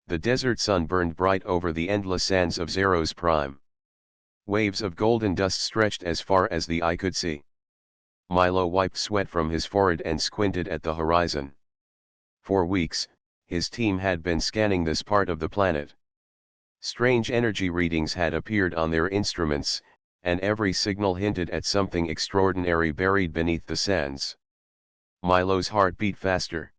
The desert sun burned bright over the endless sands of Zero's prime. Waves of golden dust stretched as far as the eye could see. Milo wiped sweat from his forehead and squinted at the horizon. For weeks, his team had been scanning this part of the planet. Strange energy readings had appeared on their instruments, and every signal hinted at something extraordinary buried beneath the sands. Milo's heart beat faster.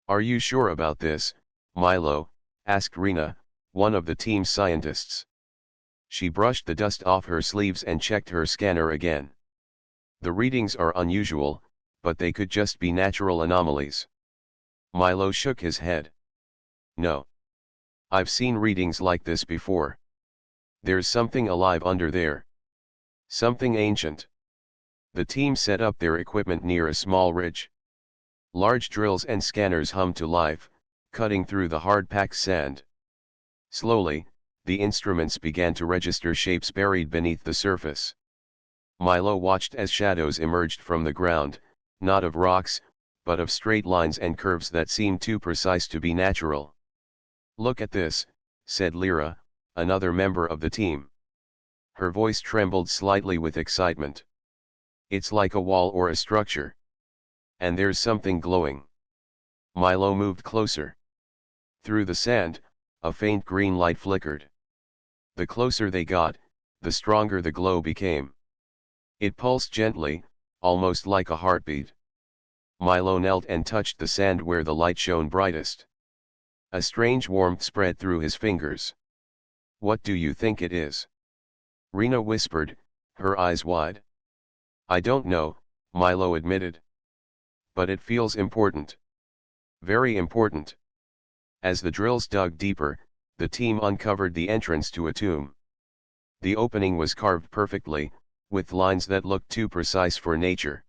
"Are you sure about this, Milo?" asked Rena, one of the team's scientists. She brushed the dust off her sleeves and checked her scanner again. "The readings are unusual, but they could just be natural anomalies." Milo shook his head. "No. I've seen readings like this before. There's something alive under there. Something ancient." The team set up their equipment near a small ridge. Large drills and scanners hummed to life, cutting through the hard-packed sand. Slowly, the instruments began to register shapes buried beneath the surface. Milo watched as shadows emerged from the ground, not of rocks, but of straight lines and curves that seemed too precise to be natural. "Look at this," said Lyra, another member of the team. Her voice trembled slightly with excitement. "It's like a wall or a structure. And there's something glowing." Milo moved closer. Through the sand, a faint green light flickered. The closer they got, the stronger the glow became. It pulsed gently, almost like a heartbeat. Milo knelt and touched the sand where the light shone brightest. A strange warmth spread through his fingers. "What do you think it is?" Rena whispered, her eyes wide. "I don't know," Milo admitted. "But it feels important. Very important." As the drills dug deeper, the team uncovered the entrance to a tomb. The opening was carved perfectly, with lines that looked too precise for nature.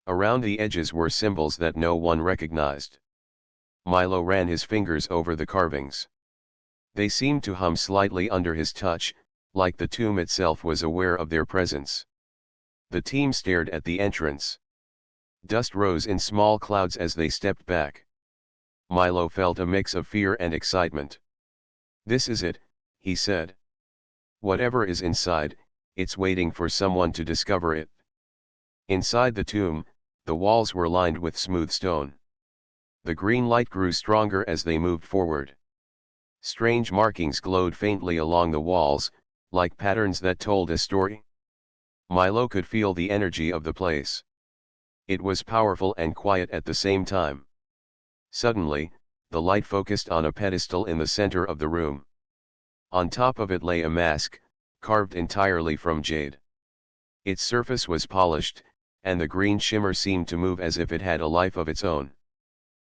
Around the edges were symbols that no one recognized. Milo ran his fingers over the carvings. They seemed to hum slightly under his touch, like the tomb itself was aware of their presence. The team stared at the entrance. Dust rose in small clouds as they stepped back. Milo felt a mix of fear and excitement. "This is it," he said. "Whatever is inside, it's waiting for someone to discover it." Inside the tomb, the walls were lined with smooth stone. The green light grew stronger as they moved forward. Strange markings glowed faintly along the walls, like patterns that told a story. Milo could feel the energy of the place. It was powerful and quiet at the same time. Suddenly, the light focused on a pedestal in the center of the room. On top of it lay a mask, carved entirely from jade. Its surface was polished, and the green shimmer seemed to move as if it had a life of its own.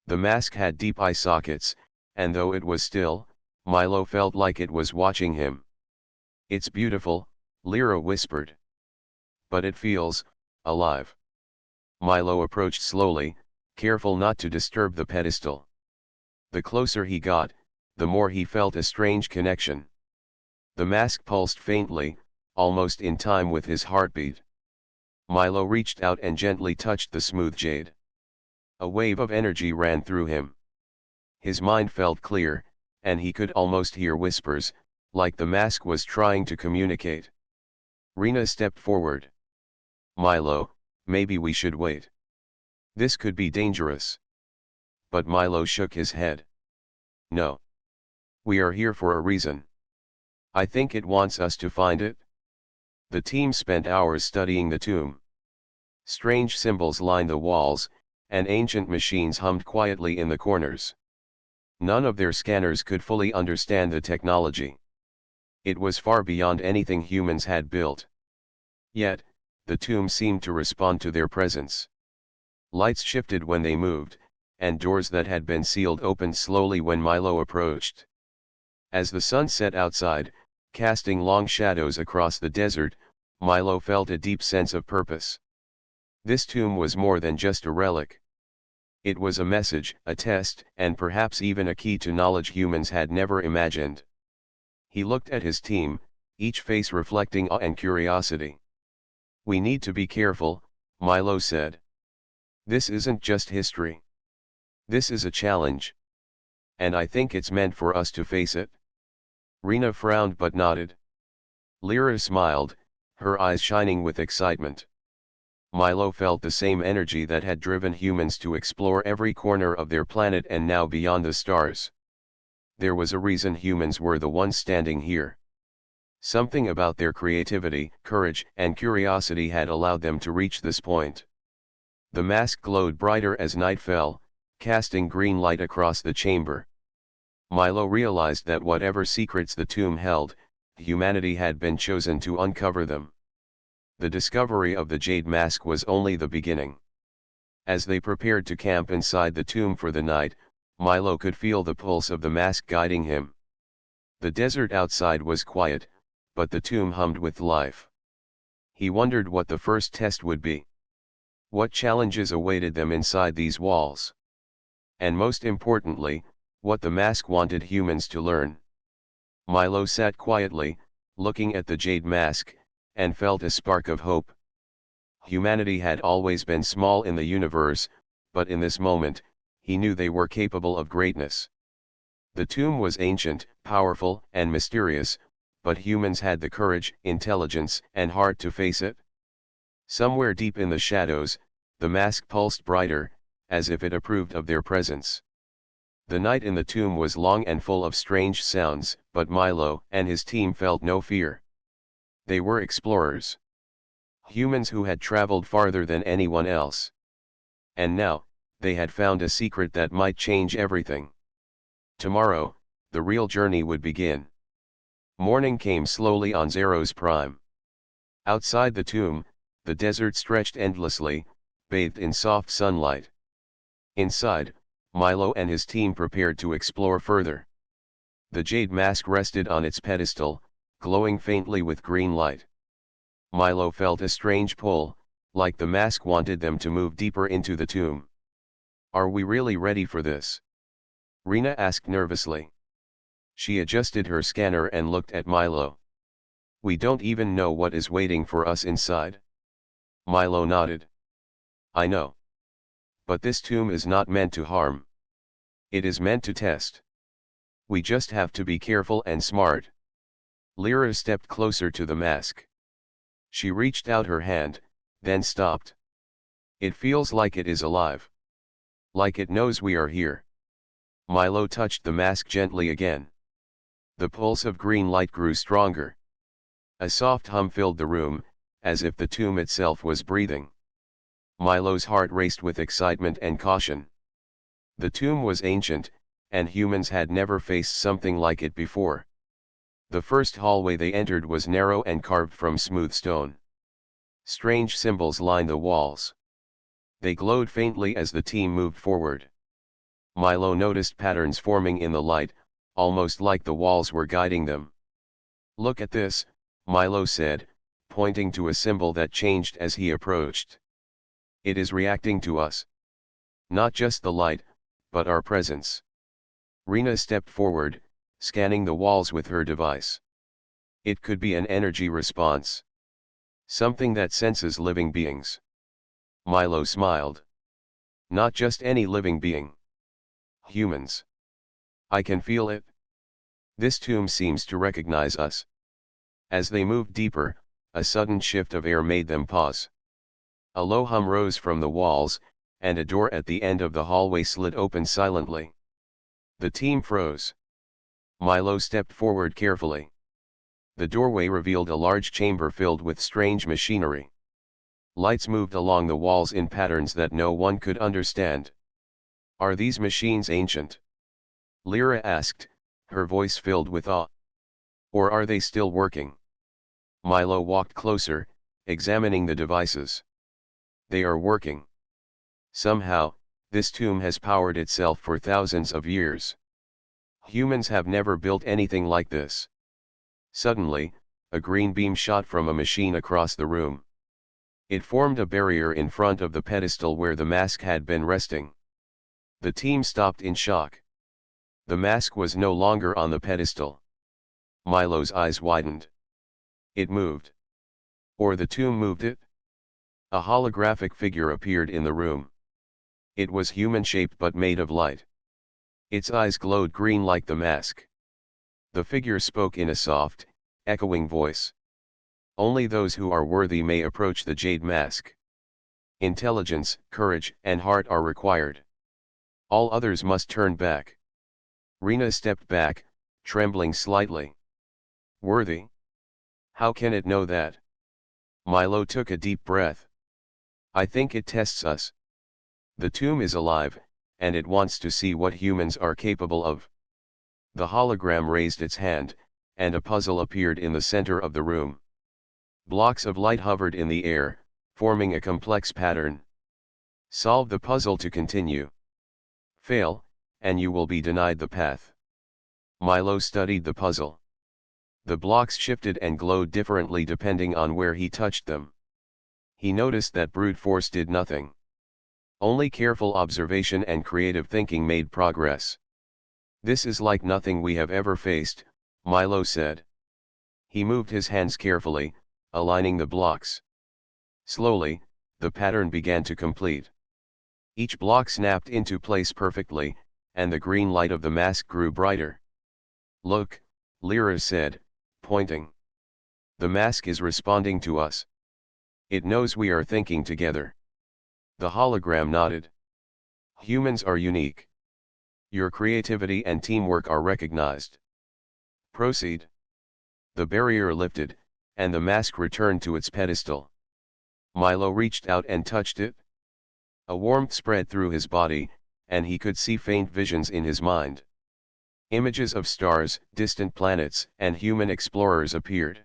The mask had deep eye sockets, and though it was still, Milo felt like it was watching him. "It's beautiful," Lyra whispered. "But it feels alive." Milo approached slowly, careful not to disturb the pedestal. The closer he got, the more he felt a strange connection. The mask pulsed faintly, almost in time with his heartbeat. Milo reached out and gently touched the smooth jade. A wave of energy ran through him. His mind felt clear, and he could almost hear whispers, like the mask was trying to communicate. Rena stepped forward. "Milo, maybe we should wait. This could be dangerous." But Milo shook his head. "No. We are here for a reason. I think it wants us to find it." The team spent hours studying the tomb. Strange symbols lined the walls, and ancient machines hummed quietly in the corners. None of their scanners could fully understand the technology. It was far beyond anything humans had built. Yet, the tomb seemed to respond to their presence. Lights shifted when they moved, and doors that had been sealed opened slowly when Milo approached. As the sun set outside, casting long shadows across the desert, Milo felt a deep sense of purpose. This tomb was more than just a relic. It was a message, a test, and perhaps even a key to knowledge humans had never imagined. He looked at his team, each face reflecting awe and curiosity. "We need to be careful," Milo said. "This isn't just history. This is a challenge." And I think it's meant for us to face it. Rena frowned but nodded. Lyra smiled, her eyes shining with excitement. Milo felt the same energy that had driven humans to explore every corner of their planet and now beyond the stars. There was a reason humans were the ones standing here. Something about their creativity, courage, and curiosity had allowed them to reach this point. The mask glowed brighter as night fell, casting green light across the chamber. Milo realized that whatever secrets the tomb held, humanity had been chosen to uncover them. The discovery of the Jade mask was only the beginning. As they prepared to camp inside the tomb for the night, Milo could feel the pulse of the mask guiding him. The desert outside was quiet, but the tomb hummed with life. He wondered what the first test would be. What challenges awaited them inside these walls? And most importantly, what the mask wanted humans to learn. Milo sat quietly, looking at the Jade mask, and felt a spark of hope. Humanity had always been small in the universe, but in this moment, he knew they were capable of greatness. The tomb was ancient, powerful, and mysterious, but humans had the courage, intelligence, and heart to face it. Somewhere deep in the shadows, the mask pulsed brighter, as if it approved of their presence. The night in the tomb was long and full of strange sounds, but Milo and his team felt no fear. They were explorers. Humans who had traveled farther than anyone else. And now, they had found a secret that might change everything. Tomorrow, the real journey would begin. Morning came slowly on Zero's prime. Outside the tomb, the desert stretched endlessly, bathed in soft sunlight. Inside, Milo and his team prepared to explore further. The Jade mask rested on its pedestal, glowing faintly with green light. Milo felt a strange pull, like the mask wanted them to move deeper into the tomb. "Are we really ready for this?" Rena asked nervously. She adjusted her scanner and looked at Milo. "We don't even know what is waiting for us inside." Milo nodded. "I know. But this tomb is not meant to harm. It is meant to test. We just have to be careful and smart." Lyra stepped closer to the mask. She reached out her hand, then stopped. "It feels like it is alive. Like it knows we are here." Milo touched the mask gently again. The pulse of green light grew stronger. A soft hum filled the room, as if the tomb itself was breathing. Milo's heart raced with excitement and caution. The tomb was ancient, and humans had never faced something like it before. The first hallway they entered was narrow and carved from smooth stone. Strange symbols lined the walls. They glowed faintly as the team moved forward. Milo noticed patterns forming in the light, almost like the walls were guiding them. "Look at this," Milo said, pointing to a symbol that changed as he approached. "It is reacting to us. Not just the light, but our presence." Rena stepped forward, scanning the walls with her device. "It could be an energy response. Something that senses living beings." Milo smiled. "Not just any living being. Humans. I can feel it. This tomb seems to recognize us." As they moved deeper, a sudden shift of air made them pause. A low hum rose from the walls, and a door at the end of the hallway slid open silently. The team froze. Milo stepped forward carefully. The doorway revealed a large chamber filled with strange machinery. Lights moved along the walls in patterns that no one could understand. "Are these machines ancient?" Lyra asked, her voice filled with awe. "Or are they still working?" Milo walked closer, examining the devices. "They are working. Somehow, this tomb has powered itself for thousands of years. Humans have never built anything like this." Suddenly, a green beam shot from a machine across the room. It formed a barrier in front of the pedestal where the mask had been resting. The team stopped in shock. The mask was no longer on the pedestal. Milo's eyes widened. It moved. Or the tomb moved it? A holographic figure appeared in the room. It was human-shaped but made of light. Its eyes glowed green like the mask. The figure spoke in a soft, echoing voice. Only those who are worthy may approach the jade mask. Intelligence, courage, and heart are required. All others must turn back. Rena stepped back, trembling slightly. Worthy? How can it know that? Milo took a deep breath. I think it tests us. The tomb is alive, and it wants to see what humans are capable of. The hologram raised its hand, and a puzzle appeared in the center of the room. Blocks of light hovered in the air, forming a complex pattern. Solve the puzzle to continue. Fail, and you will be denied the path. Milo studied the puzzle. The blocks shifted and glowed differently depending on where he touched them. He noticed that brute force did nothing. Only careful observation and creative thinking made progress. This is like nothing we have ever faced, Milo said. He moved his hands carefully, aligning the blocks. Slowly, the pattern began to complete. Each block snapped into place perfectly, and the green light of the mask grew brighter. Look, Lyra said, pointing. The mask is responding to us. It knows we are thinking together. The hologram nodded. Humans are unique. Your creativity and teamwork are recognized. Proceed. The barrier lifted, and the mask returned to its pedestal. Milo reached out and touched it. A warmth spread through his body, and he could see faint visions in his mind. Images of stars, distant planets, and human explorers appeared.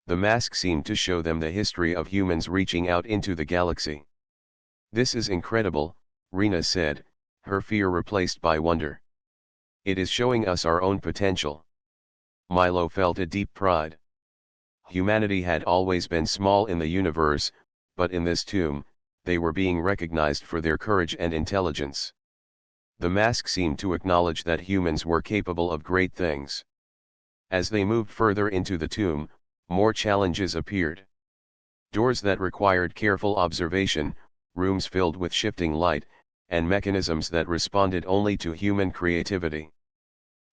The mask seemed to show them the history of humans reaching out into the galaxy. This is incredible, Rena said, her fear replaced by wonder. It is showing us our own potential. Milo felt a deep pride. Humanity had always been small in the universe, but in this tomb, they were being recognized for their courage and intelligence. The mask seemed to acknowledge that humans were capable of great things. As they moved further into the tomb, more challenges appeared. Doors that required careful observation, rooms filled with shifting light, and mechanisms that responded only to human creativity.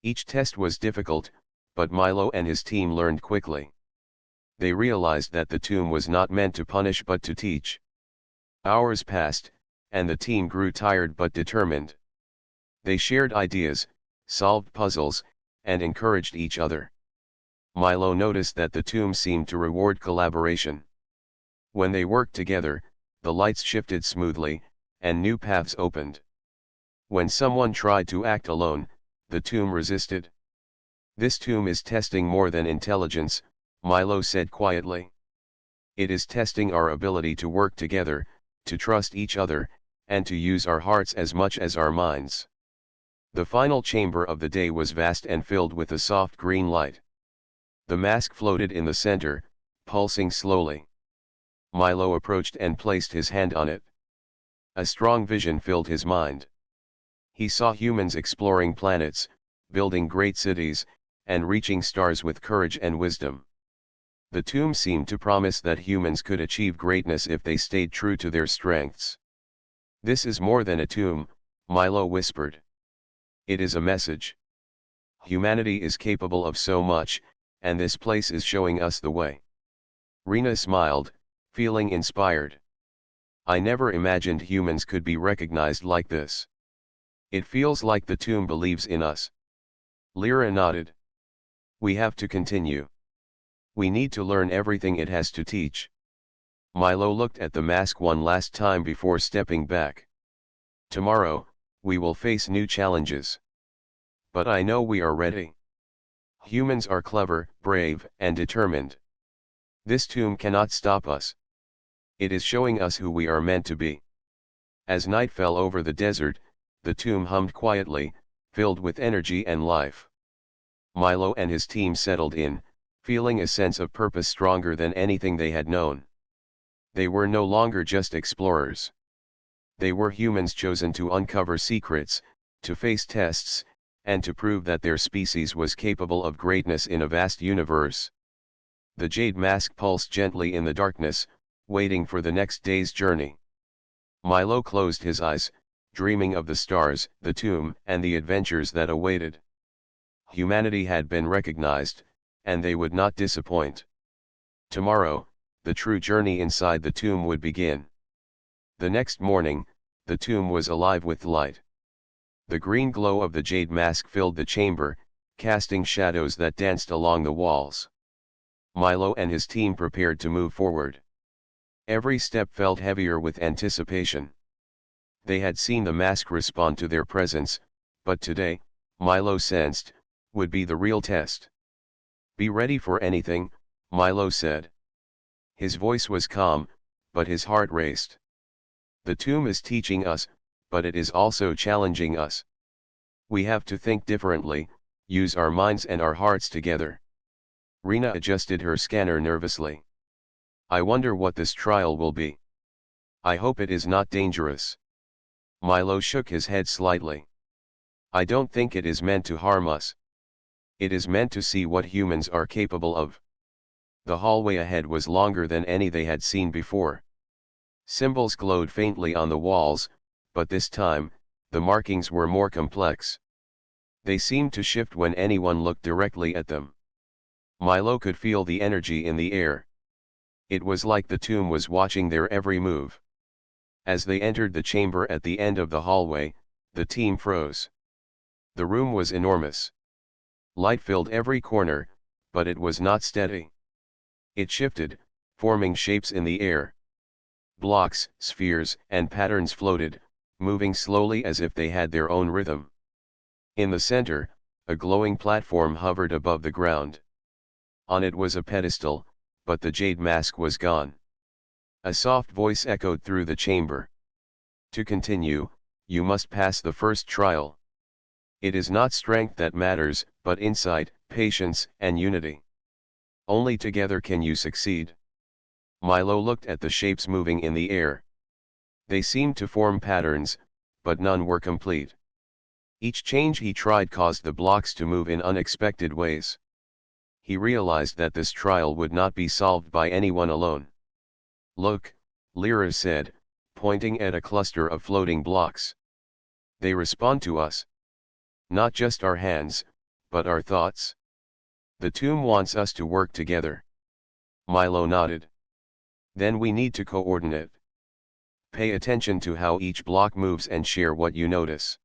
Each test was difficult, but Milo and his team learned quickly. They realized that the tomb was not meant to punish but to teach. Hours passed, and the team grew tired but determined. They shared ideas, solved puzzles, and encouraged each other. Milo noticed that the tomb seemed to reward collaboration. When they worked together, the lights shifted smoothly, and new paths opened. When someone tried to act alone, the tomb resisted. This tomb is testing more than intelligence, Milo said quietly. It is testing our ability to work together, to trust each other, and to use our hearts as much as our minds. The final chamber of the day was vast and filled with a soft green light. The mask floated in the center, pulsing slowly. Milo approached and placed his hand on it. A strong vision filled his mind. He saw humans exploring planets, building great cities, and reaching stars with courage and wisdom. The tomb seemed to promise that humans could achieve greatness if they stayed true to their strengths. This is more than a tomb, Milo whispered. It is a message. Humanity is capable of so much, and this place is showing us the way. Rena smiled, feeling inspired. I never imagined humans could be recognized like this. It feels like the tomb believes in us. Lyra nodded. We have to continue. We need to learn everything it has to teach. Milo looked at the mask one last time before stepping back. Tomorrow, we will face new challenges. But I know we are ready. Humans are clever, brave, and determined. This tomb cannot stop us. It is showing us who we are meant to be. As night fell over the desert, the tomb hummed quietly, filled with energy and life. Milo and his team settled in, feeling a sense of purpose stronger than anything they had known. They were no longer just explorers. They were humans chosen to uncover secrets, to face tests, and to prove that their species was capable of greatness in a vast universe. The jade mask pulsed gently in the darkness, waiting for the next day's journey. Milo closed his eyes, dreaming of the stars, the tomb, and the adventures that awaited. Humanity had been recognized, and they would not disappoint. Tomorrow, the true journey inside the tomb would begin. The next morning, the tomb was alive with light. The green glow of the jade mask filled the chamber, casting shadows that danced along the walls. Milo and his team prepared to move forward. Every step felt heavier with anticipation. They had seen the mask respond to their presence, but today, Milo sensed, would be the real test. "Be ready for anything," Milo said. His voice was calm, but his heart raced. The tomb is teaching us, but it is also challenging us. We have to think differently, use our minds and our hearts together. Rena adjusted her scanner nervously. "I wonder what this trial will be. I hope it is not dangerous." Milo shook his head slightly. "I don't think it is meant to harm us. It is meant to see what humans are capable of." The hallway ahead was longer than any they had seen before. Symbols glowed faintly on the walls, but this time, the markings were more complex. They seemed to shift when anyone looked directly at them. Milo could feel the energy in the air. It was like the tomb was watching their every move. As they entered the chamber at the end of the hallway, the team froze. The room was enormous. Light filled every corner, but it was not steady. It shifted, forming shapes in the air. Blocks, spheres, and patterns floated, moving slowly as if they had their own rhythm. In the center, a glowing platform hovered above the ground. On it was a pedestal, but the jade mask was gone. A soft voice echoed through the chamber. "To continue, you must pass the first trial. It is not strength that matters, but insight, patience, and unity. Only together can you succeed." Milo looked at the shapes moving in the air. They seemed to form patterns, but none were complete. Each change he tried caused the blocks to move in unexpected ways. He realized that this trial would not be solved by anyone alone. "Look," Lyra said, pointing at a cluster of floating blocks. "They respond to us. Not just our hands, but our thoughts. The tomb wants us to work together." Milo nodded. "Then we need to coordinate. Pay attention to how each block moves and share what you notice."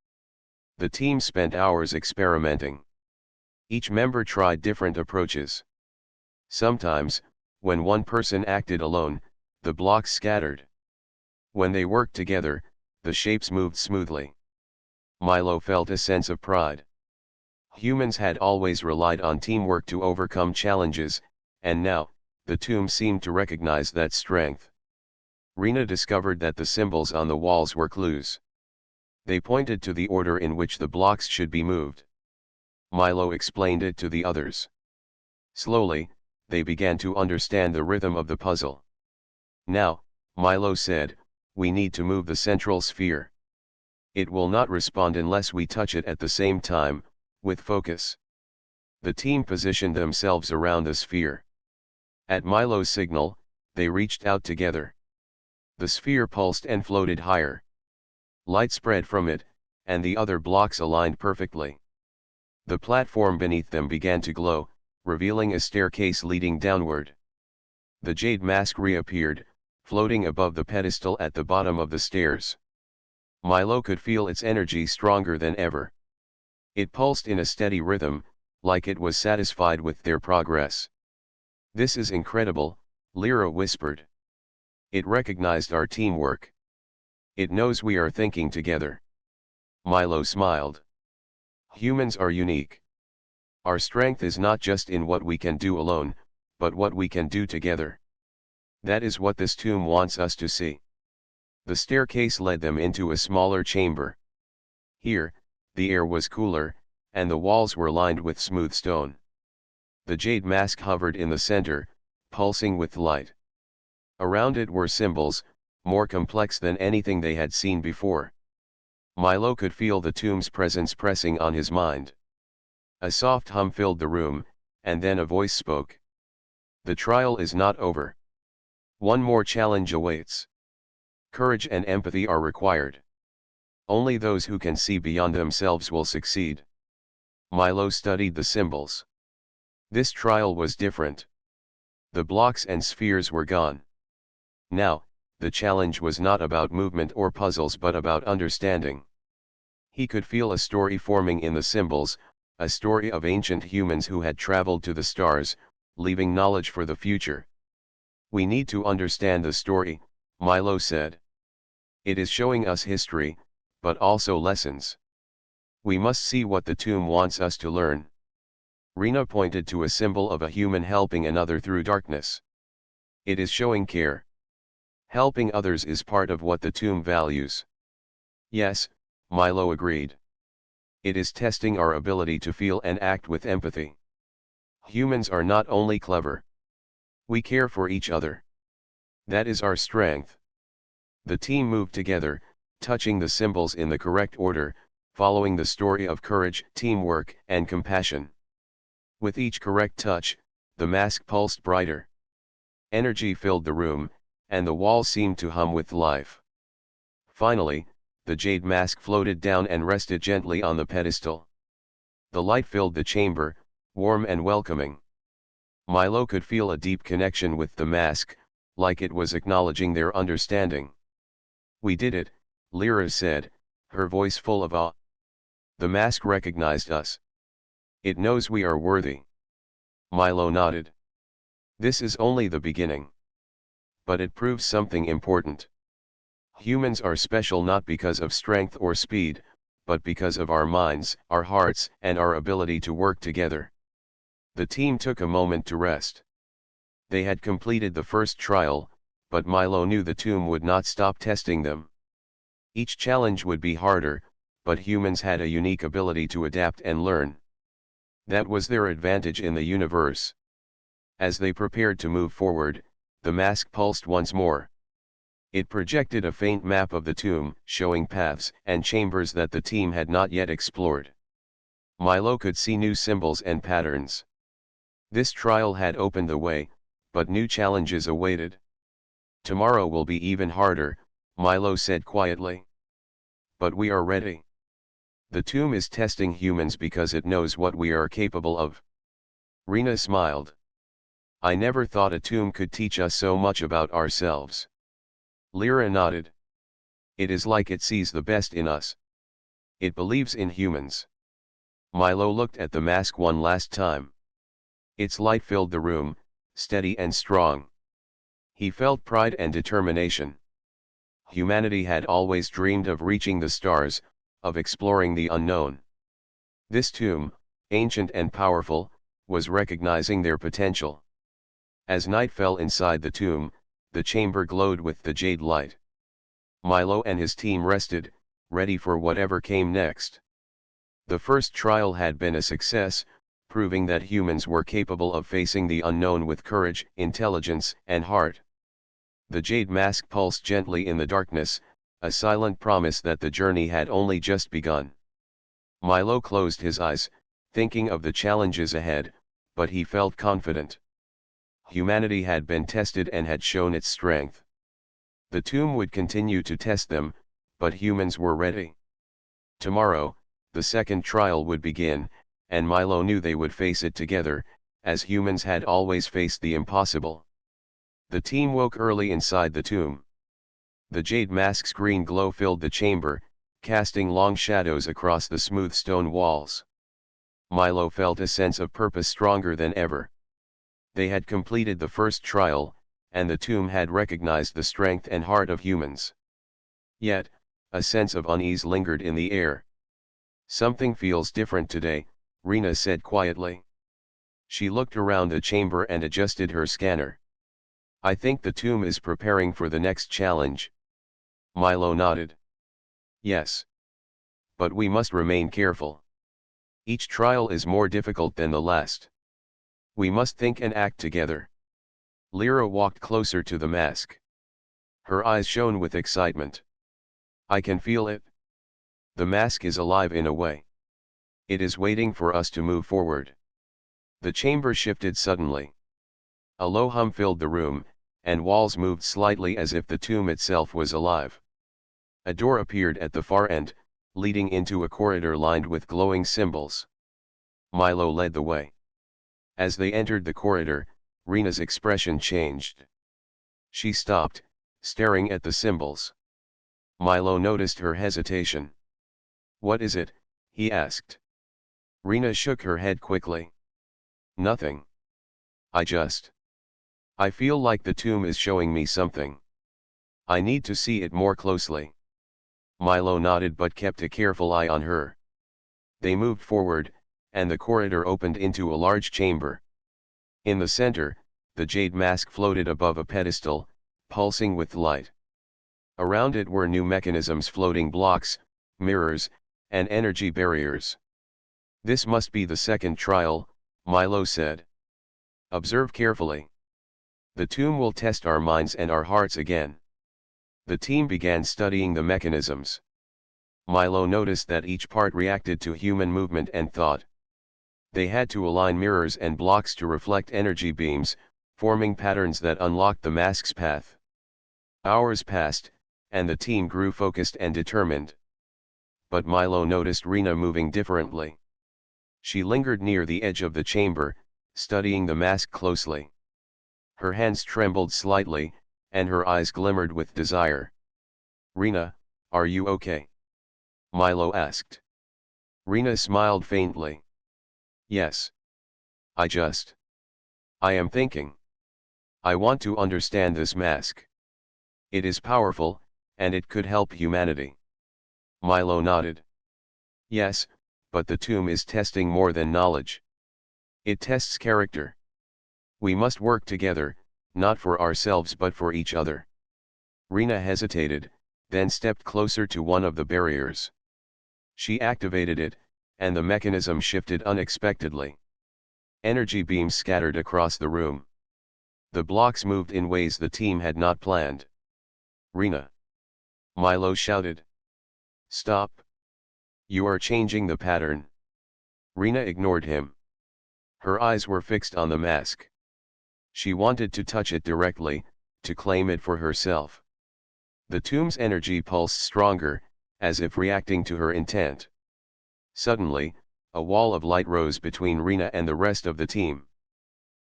The team spent hours experimenting. Each member tried different approaches. Sometimes, when one person acted alone, the blocks scattered. When they worked together, the shapes moved smoothly. Milo felt a sense of pride. Humans had always relied on teamwork to overcome challenges, and now, the tomb seemed to recognize that strength. Rena discovered that the symbols on the walls were clues. They pointed to the order in which the blocks should be moved. Milo explained it to the others. Slowly, they began to understand the rhythm of the puzzle. "Now," Milo said, "we need to move the central sphere. It will not respond unless we touch it at the same time, with focus." The team positioned themselves around the sphere. At Milo's signal, they reached out together. The sphere pulsed and floated higher. Light spread from it, and the other blocks aligned perfectly. The platform beneath them began to glow, revealing a staircase leading downward. The jade mask reappeared, floating above the pedestal at the bottom of the stairs. Milo could feel its energy stronger than ever. It pulsed in a steady rhythm, like it was satisfied with their progress. "This is incredible," Lyra whispered. "It recognized our teamwork. It knows we are thinking together." Milo smiled. "Humans are unique. Our strength is not just in what we can do alone, but what we can do together. That is what this tomb wants us to see." The staircase led them into a smaller chamber. Here, the air was cooler, and the walls were lined with smooth stone. The jade mask hovered in the center, pulsing with light. Around it were symbols, more complex than anything they had seen before. Milo could feel the tomb's presence pressing on his mind. A soft hum filled the room, and then a voice spoke. "The trial is not over. One more challenge awaits. Courage and empathy are required." Only those who can see beyond themselves will succeed. Milo studied the symbols. This trial was different. The blocks and spheres were gone. Now, the challenge was not about movement or puzzles but about understanding. He could feel a story forming in the symbols, a story of ancient humans who had traveled to the stars, leaving knowledge for the future. We need to understand the story, Milo said. It is showing us history, but also lessons. We must see what the tomb wants us to learn. Rena pointed to a symbol of a human helping another through darkness. It is showing care. Helping others is part of what the tomb values. Yes, Milo agreed. It is testing our ability to feel and act with empathy. Humans are not only clever. We care for each other. That is our strength. The team moved together, touching the symbols in the correct order, following the story of courage, teamwork, and compassion. With each correct touch, the mask pulsed brighter. Energy filled the room, and the walls seemed to hum with life. Finally, the jade mask floated down and rested gently on the pedestal. The light filled the chamber, warm and welcoming. Milo could feel a deep connection with the mask, like it was acknowledging their understanding. "We did it," Lyra said, her voice full of awe. "The mask recognized us. It knows we are worthy." Milo nodded. "This is only the beginning. But it proves something important. Humans are special not because of strength or speed, but because of our minds, our hearts, and our ability to work together." The team took a moment to rest. They had completed the first trial, but Milo knew the tomb would not stop testing them. Each challenge would be harder, but humans had a unique ability to adapt and learn. That was their advantage in the universe. As they prepared to move forward, the mask pulsed once more. It projected a faint map of the tomb, showing paths and chambers that the team had not yet explored. Milo could see new symbols and patterns. This trial had opened the way, but new challenges awaited. "Tomorrow will be even harder," Milo said quietly. "But we are ready. The tomb is testing humans because it knows what we are capable of." Rena smiled. "I never thought a tomb could teach us so much about ourselves." Lyra nodded. "It is like it sees the best in us. It believes in humans." Milo looked at the mask one last time. Its light filled the room, steady and strong. He felt pride and determination. Humanity had always dreamed of reaching the stars, of exploring the unknown. This tomb, ancient and powerful, was recognizing their potential. As night fell inside the tomb, the chamber glowed with the jade light. Milo and his team rested, ready for whatever came next. The first trial had been a success, proving that humans were capable of facing the unknown with courage, intelligence, and heart. The jade mask pulsed gently in the darkness, a silent promise that the journey had only just begun. Milo closed his eyes, thinking of the challenges ahead, but he felt confident. Humanity had been tested and had shown its strength. The tomb would continue to test them, but humans were ready. Tomorrow, the second trial would begin, and Milo knew they would face it together, as humans had always faced the impossible. The team woke early inside the tomb. The jade mask's green glow filled the chamber, casting long shadows across the smooth stone walls. Milo felt a sense of purpose stronger than ever. They had completed the first trial, and the tomb had recognized the strength and heart of humans. Yet, a sense of unease lingered in the air. "Something feels different today," Rena said quietly. She looked around the chamber and adjusted her scanner. "I think the tomb is preparing for the next challenge." Milo nodded. "Yes. But we must remain careful. Each trial is more difficult than the last. We must think and act together." Lyra walked closer to the mask. Her eyes shone with excitement. "I can feel it. The mask is alive in a way. It is waiting for us to move forward." The chamber shifted suddenly. A low hum filled the room, and walls moved slightly as if the tomb itself was alive. A door appeared at the far end, leading into a corridor lined with glowing symbols. Milo led the way. As they entered the corridor, Rena's expression changed. She stopped, staring at the symbols. Milo noticed her hesitation. "What is it?" he asked. Rena shook her head quickly. "Nothing. I feel like the tomb is showing me something. I need to see it more closely." Milo nodded but kept a careful eye on her. They moved forward, and the corridor opened into a large chamber. In the center, the jade mask floated above a pedestal, pulsing with light. Around it were new mechanisms, floating blocks, mirrors, and energy barriers. "This must be the second trial," Milo said. "Observe carefully. The tomb will test our minds and our hearts again." The team began studying the mechanisms. Milo noticed that each part reacted to human movement and thought. They had to align mirrors and blocks to reflect energy beams, forming patterns that unlocked the mask's path. Hours passed, and the team grew focused and determined. But Milo noticed Rena moving differently. She lingered near the edge of the chamber, studying the mask closely. Her hands trembled slightly, and her eyes glimmered with desire. "Rena, are you okay?" Milo asked. Rena smiled faintly. "Yes. I just. I am thinking. I want to understand this mask. It is powerful, and it could help humanity." Milo nodded. "Yes, but the tomb is testing more than knowledge. It tests character. We must work together, not for ourselves but for each other." Rena hesitated, then stepped closer to one of the barriers. She activated it, and the mechanism shifted unexpectedly. Energy beams scattered across the room. The blocks moved in ways the team had not planned. "Rena!" Milo shouted. "Stop! You are changing the pattern." Rena ignored him. Her eyes were fixed on the mask. She wanted to touch it directly, to claim it for herself. The tomb's energy pulsed stronger, as if reacting to her intent. Suddenly, a wall of light rose between Rena and the rest of the team.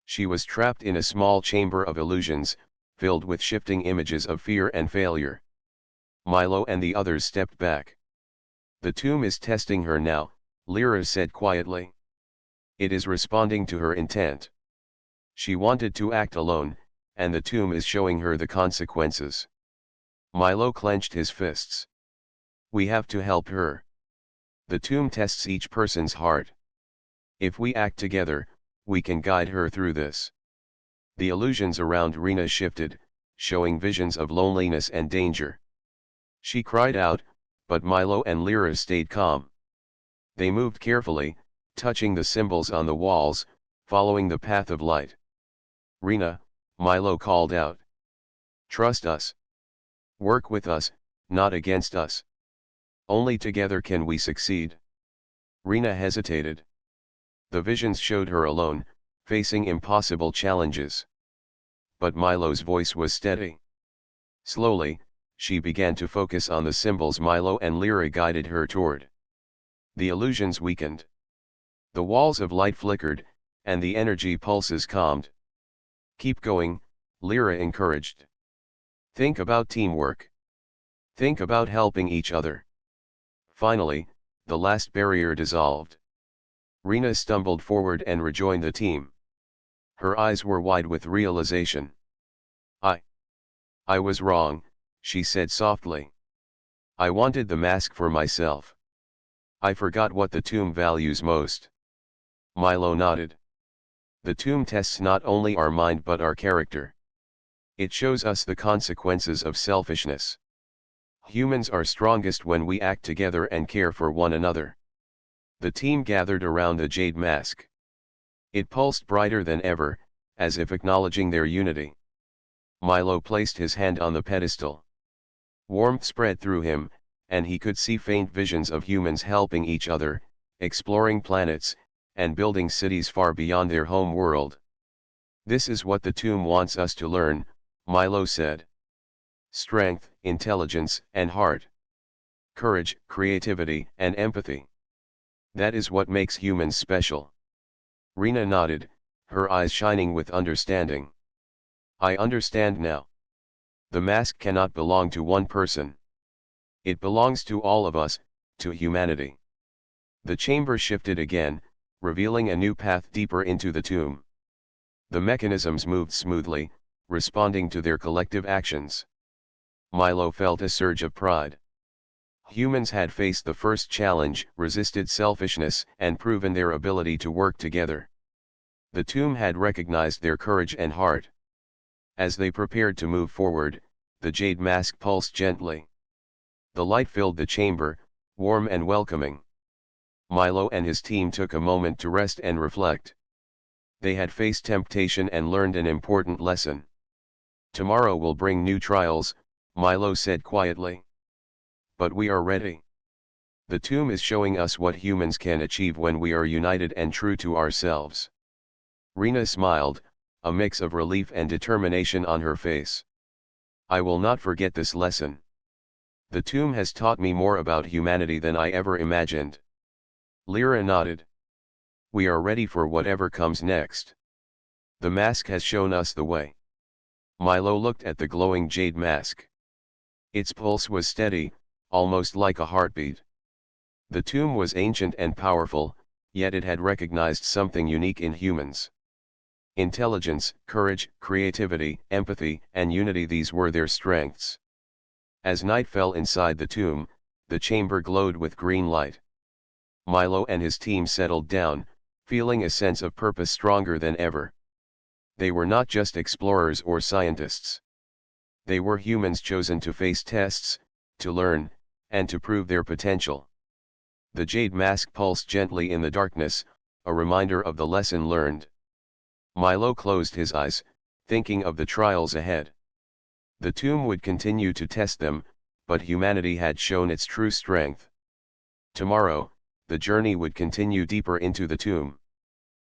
She was trapped in a small chamber of illusions, filled with shifting images of fear and failure. Milo and the others stepped back. "The tomb is testing her now," Lyra said quietly. "It is responding to her intent. She wanted to act alone, and the tomb is showing her the consequences." Milo clenched his fists. "We have to help her. The tomb tests each person's heart. If we act together, we can guide her through this." The illusions around Rena shifted, showing visions of loneliness and danger. She cried out, but Milo and Lyra stayed calm. They moved carefully, touching the symbols on the walls, following the path of light. "Rena," Milo called out. "Trust us. Work with us, not against us. Only together can we succeed." Rena hesitated. The visions showed her alone, facing impossible challenges. But Milo's voice was steady. Slowly, she began to focus on the symbols Milo and Lyra guided her toward. The illusions weakened. The walls of light flickered, and the energy pulses calmed. "Keep going," Lyra encouraged. "Think about teamwork. Think about helping each other." Finally, the last barrier dissolved. Rena stumbled forward and rejoined the team. Her eyes were wide with realization. I I was wrong," she said softly. "I wanted the mask for myself. I forgot what the tomb values most." Milo nodded. "The tomb tests not only our mind but our character. It shows us the consequences of selfishness. Humans are strongest when we act together and care for one another." The team gathered around the jade mask. It pulsed brighter than ever, as if acknowledging their unity. Milo placed his hand on the pedestal. Warmth spread through him, and he could see faint visions of humans helping each other, exploring planets, and building cities far beyond their home world. "This is what the tomb wants us to learn," Milo said. "Strength, intelligence, and heart. courage, creativity, and empathy. That is what makes humans special. Rena nodded, her eyes shining with understanding. I understand now. The mask cannot belong to one person. It belongs to all of us, to humanity. The chamber shifted again, revealing a new path deeper into the tomb. The mechanisms moved smoothly, responding to their collective actions. Milo felt a surge of pride. Humans had faced the first challenge, resisted selfishness, and proven their ability to work together. The tomb had recognized their courage and heart. As they prepared to move forward, the jade mask pulsed gently. The light filled the chamber, warm and welcoming. Milo and his team took a moment to rest and reflect. They had faced temptation and learned an important lesson. Tomorrow will bring new trials, Milo said quietly. But we are ready. The tomb is showing us what humans can achieve when we are united and true to ourselves. Rena smiled, a mix of relief and determination on her face. I will not forget this lesson. The tomb has taught me more about humanity than I ever imagined. Lyra nodded. We are ready for whatever comes next. The mask has shown us the way. Milo looked at the glowing jade mask. Its pulse was steady, almost like a heartbeat. The tomb was ancient and powerful, yet it had recognized something unique in humans. Intelligence, courage, creativity, empathy, and unity, these were their strengths. As night fell inside the tomb, the chamber glowed with green light. Milo and his team settled down, feeling a sense of purpose stronger than ever. They were not just explorers or scientists. They were humans chosen to face tests, to learn, and to prove their potential. The jade mask pulsed gently in the darkness, a reminder of the lesson learned. Milo closed his eyes, thinking of the trials ahead. The tomb would continue to test them, but humanity had shown its true strength. Tomorrow, the journey would continue deeper into the tomb.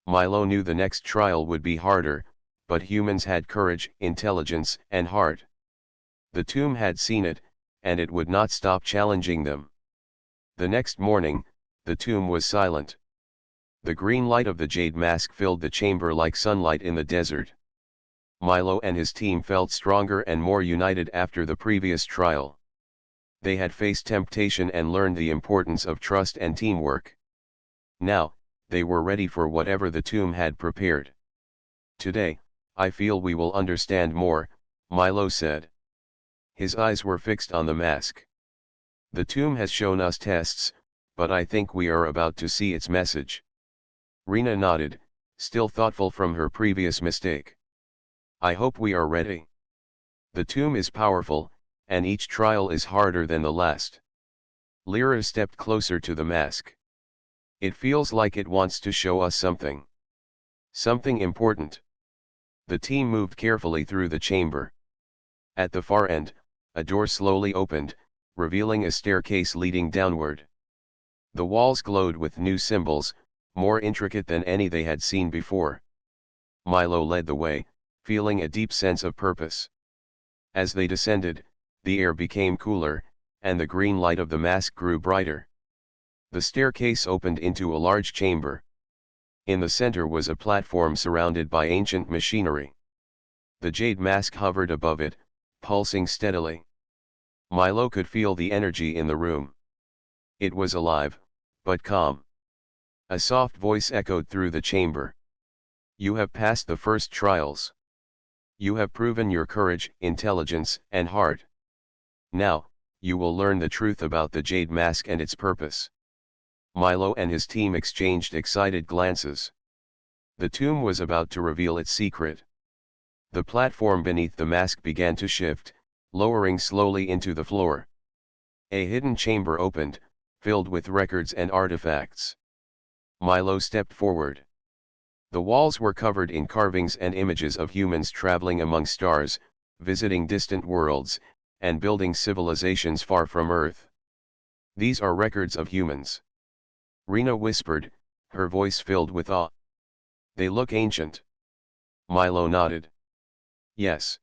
Milo knew the next trial would be harder, but humans had courage, intelligence, and heart. The tomb had seen it, and it would not stop challenging them. The next morning, the tomb was silent. The green light of the jade mask filled the chamber like sunlight in the desert. Milo and his team felt stronger and more united after the previous trial. They had faced temptation and learned the importance of trust and teamwork. Now, they were ready for whatever the tomb had prepared. Today, I feel we will understand more, Milo said. His eyes were fixed on the mask. The tomb has shown us tests, but I think we are about to see its message. Rena nodded, still thoughtful from her previous mistake. I hope we are ready. The tomb is powerful, and each trial is harder than the last. Lyra stepped closer to the mask. It feels like it wants to show us something. Something important. The team moved carefully through the chamber. At the far end, a door slowly opened, revealing a staircase leading downward. The walls glowed with new symbols, more intricate than any they had seen before. Milo led the way, feeling a deep sense of purpose. As they descended, the air became cooler, and the green light of the mask grew brighter. The staircase opened into a large chamber. In the center was a platform surrounded by ancient machinery. The jade mask hovered above it, pulsing steadily. Milo could feel the energy in the room. It was alive, but calm. A soft voice echoed through the chamber. You have passed the first trials. You have proven your courage, intelligence, and heart. Now, you will learn the truth about the jade mask and its purpose. Milo and his team exchanged excited glances. The tomb was about to reveal its secret. The platform beneath the mask began to shift, lowering slowly into the floor. A hidden chamber opened, filled with records and artifacts. Milo stepped forward. The walls were covered in carvings and images of humans traveling among stars, visiting distant worlds, and building civilizations far from Earth. These are records of humans. Rena whispered, her voice filled with awe. They look ancient. Milo nodded. Yes.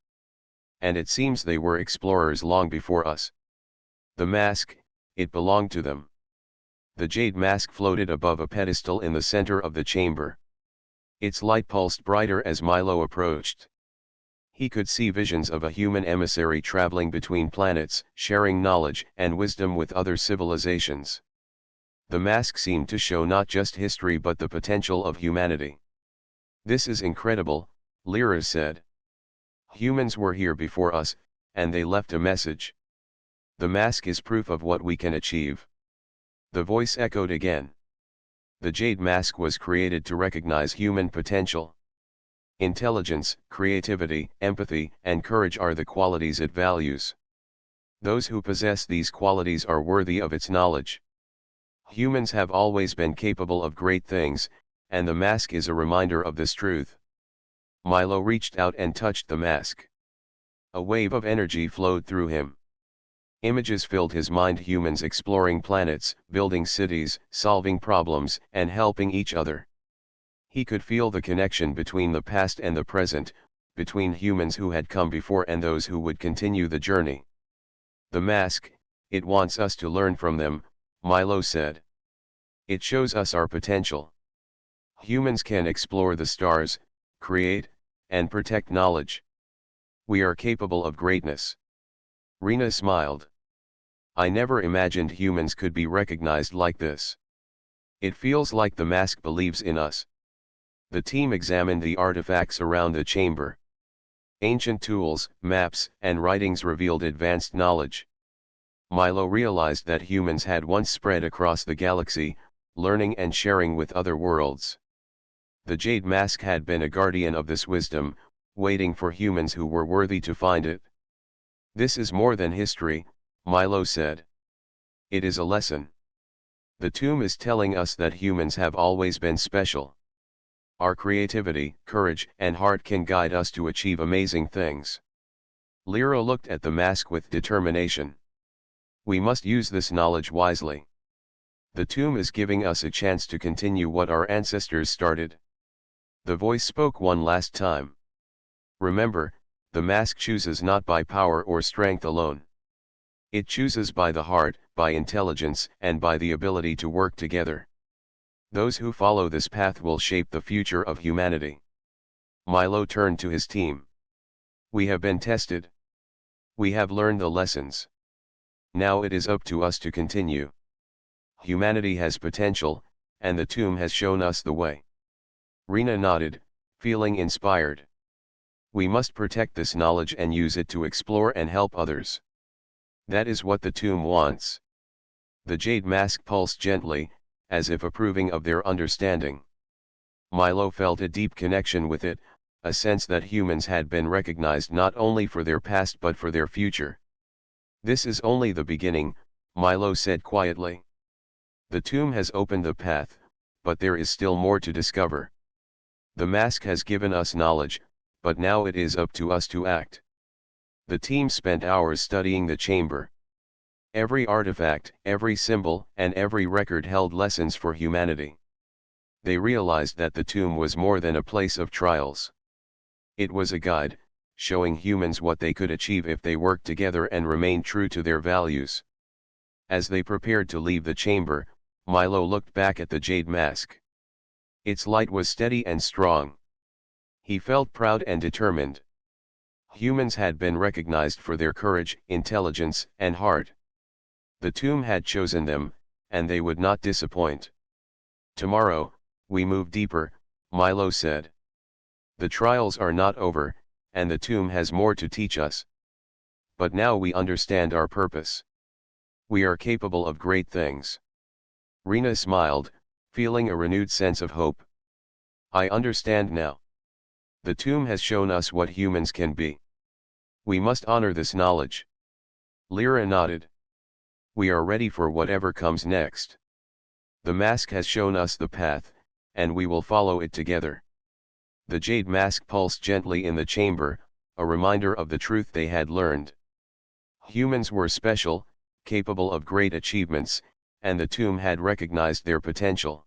And it seems they were explorers long before us. The mask, it belonged to them. The jade mask floated above a pedestal in the center of the chamber. Its light pulsed brighter as Milo approached. He could see visions of a human emissary traveling between planets, sharing knowledge and wisdom with other civilizations. The mask seemed to show not just history but the potential of humanity. "This is incredible," Lyra said. "Humans were here before us, and they left a message. The mask is proof of what we can achieve." The voice echoed again. The jade mask was created to recognize human potential. Intelligence, creativity, empathy, and courage are the qualities it values. Those who possess these qualities are worthy of its knowledge. Humans have always been capable of great things, and the mask is a reminder of this truth. Milo reached out and touched the mask. A wave of energy flowed through him. Images filled his mind: humans exploring planets, building cities, solving problems, and helping each other. He could feel the connection between the past and the present, between humans who had come before and those who would continue the journey. "The mask, it wants us to learn from them," Milo said. "It shows us our potential. Humans can explore the stars, create, and protect knowledge. We are capable of greatness." Rena smiled. "I never imagined humans could be recognized like this. It feels like the mask believes in us." The team examined the artifacts around the chamber. Ancient tools, maps, and writings revealed advanced knowledge. Milo realized that humans had once spread across the galaxy, learning and sharing with other worlds. The jade mask had been a guardian of this wisdom, waiting for humans who were worthy to find it. "This is more than history," Milo said. "It is a lesson. The tomb is telling us that humans have always been special. Our creativity, courage, and heart can guide us to achieve amazing things." Lyra looked at the mask with determination. "We must use this knowledge wisely. The tomb is giving us a chance to continue what our ancestors started." The voice spoke one last time. "Remember, the mask chooses not by power or strength alone. It chooses by the heart, by intelligence, and by the ability to work together. Those who follow this path will shape the future of humanity." Milo turned to his team. "We have been tested. We have learned the lessons. Now it is up to us to continue. Humanity has potential, and the tomb has shown us the way." Rena nodded, feeling inspired. "We must protect this knowledge and use it to explore and help others. That is what the tomb wants." The jade mask pulsed gently, as if approving of their understanding. Milo felt a deep connection with it, a sense that humans had been recognized not only for their past but for their future. "This is only the beginning," Milo said quietly. "The tomb has opened the path, but there is still more to discover. The mask has given us knowledge, but now it is up to us to act." The team spent hours studying the chamber. Every artifact, every symbol, and every record held lessons for humanity. They realized that the tomb was more than a place of trials. It was a guide, showing humans what they could achieve if they worked together and remained true to their values. As they prepared to leave the chamber, Milo looked back at the jade mask. Its light was steady and strong. He felt proud and determined. Humans had been recognized for their courage, intelligence, and heart. The tomb had chosen them, and they would not disappoint. "Tomorrow, we move deeper," Milo said. "The trials are not over, and the tomb has more to teach us. But now we understand our purpose. We are capable of great things." Rena smiled, feeling a renewed sense of hope. "I understand now. The tomb has shown us what humans can be. We must honor this knowledge." Lyra nodded. "We are ready for whatever comes next. The mask has shown us the path, and we will follow it together." The jade mask pulsed gently in the chamber, a reminder of the truth they had learned. Humans were special, capable of great achievements, and the tomb had recognized their potential.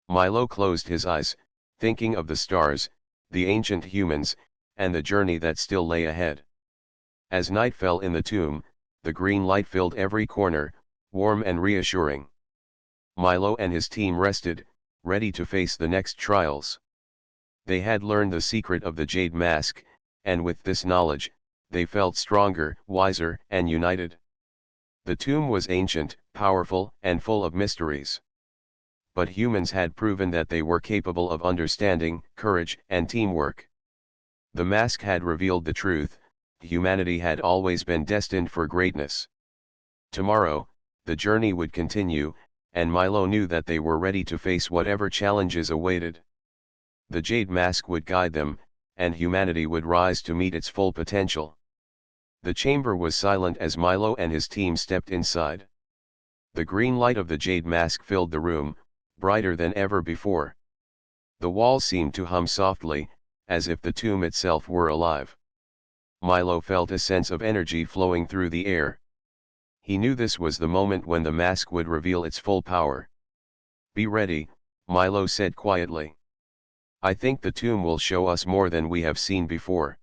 Milo closed his eyes, thinking of the stars, the ancient humans, and the journey that still lay ahead. As night fell in the tomb, the green light filled every corner, warm and reassuring. Milo and his team rested, ready to face the next trials. They had learned the secret of the Jade Mask, and with this knowledge, they felt stronger, wiser, and united. The tomb was ancient, powerful, and full of mysteries. But humans had proven that they were capable of understanding, courage, and teamwork. The mask had revealed the truth: humanity had always been destined for greatness. Tomorrow, the journey would continue, and Milo knew that they were ready to face whatever challenges awaited. The Jade Mask would guide them, and humanity would rise to meet its full potential. The chamber was silent as Milo and his team stepped inside. The green light of the Jade Mask filled the room, brighter than ever before. The walls seemed to hum softly, as if the tomb itself were alive. Milo felt a sense of energy flowing through the air. He knew this was the moment when the mask would reveal its full power. "Be ready," Milo said quietly. "I think the tomb will show us more than we have seen before."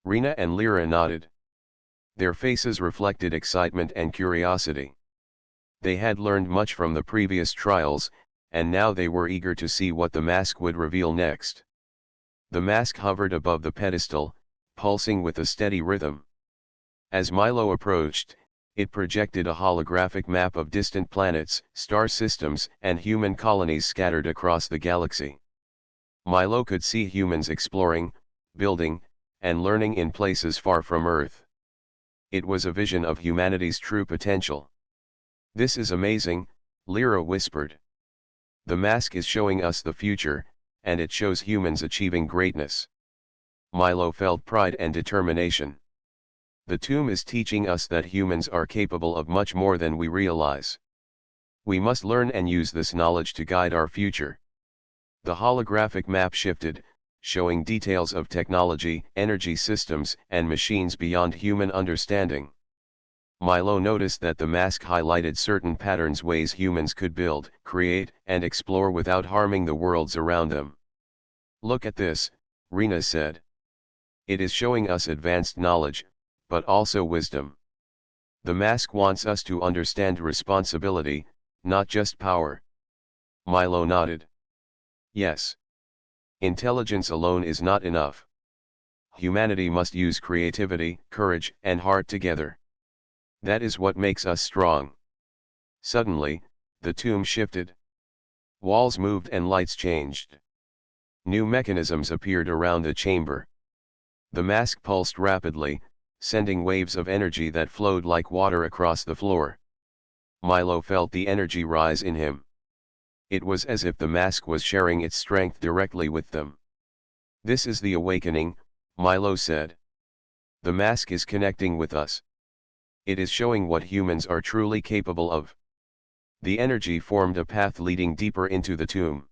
Rena and Lyra nodded. Their faces reflected excitement and curiosity. They had learned much from the previous trials, and now they were eager to see what the mask would reveal next. The mask hovered above the pedestal, pulsing with a steady rhythm. As Milo approached, it projected a holographic map of distant planets, star systems, and human colonies scattered across the galaxy. Milo could see humans exploring, building, and learning in places far from Earth. It was a vision of humanity's true potential. "This is amazing," Lyra whispered. "The mask is showing us the future, and it shows humans achieving greatness." Milo felt pride and determination. "The tomb is teaching us that humans are capable of much more than we realize. We must learn and use this knowledge to guide our future." The holographic map shifted, showing details of technology, energy systems, and machines beyond human understanding. Milo noticed that the mask highlighted certain patterns, ways humans could build, create, and explore without harming the worlds around them. "Look at this," Rena said. "It is showing us advanced knowledge, but also wisdom. The mask wants us to understand responsibility, not just power." Milo nodded. "Yes. Intelligence alone is not enough. Humanity must use creativity, courage, and heart together. That is what makes us strong." Suddenly, the tomb shifted. Walls moved and lights changed. New mechanisms appeared around the chamber. The mask pulsed rapidly, sending waves of energy that flowed like water across the floor. Milo felt the energy rise in him. It was as if the mask was sharing its strength directly with them. "This is the awakening," Milo said. "The mask is connecting with us. It is showing what humans are truly capable of." The energy formed a path leading deeper into the tomb.